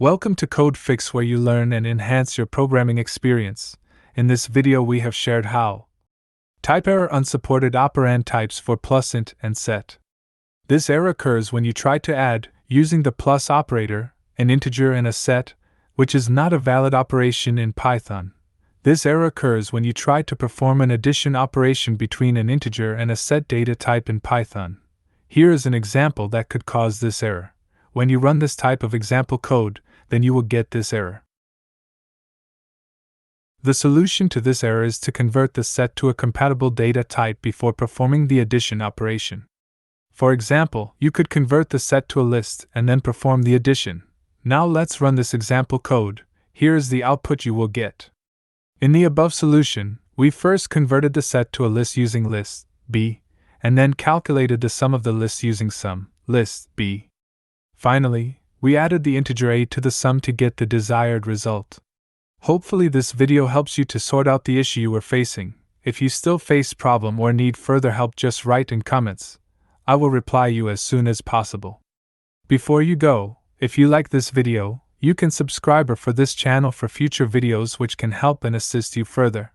Welcome to Code Fix, where you learn and enhance your programming experience. In this video we have shared how TypeError unsupported operand types for plus int and set. This error occurs when you try to add, using the plus operator, an integer and a set, which is not a valid operation in Python. This error occurs when you try to perform an addition operation between an integer and a set data type in Python. Here is an example that could cause this error. When you run this type of example code, then you will get this error. The solution to this error is to convert the set to a compatible data type before performing the addition operation. For example, you could convert the set to a list and then perform the addition. Now let's run this example code. Here is the output you will get. In the above solution, we first converted the set to a list using list b, and then calculated the sum of the lists using sum list b. Finally, we added the integer a to the sum to get the desired result. Hopefully this video helps you to sort out the issue you were facing. If you still face problem or need further help, just write in comments. I will reply you as soon as possible. Before you go, if you like this video, you can subscribe for this channel for future videos which can help and assist you further.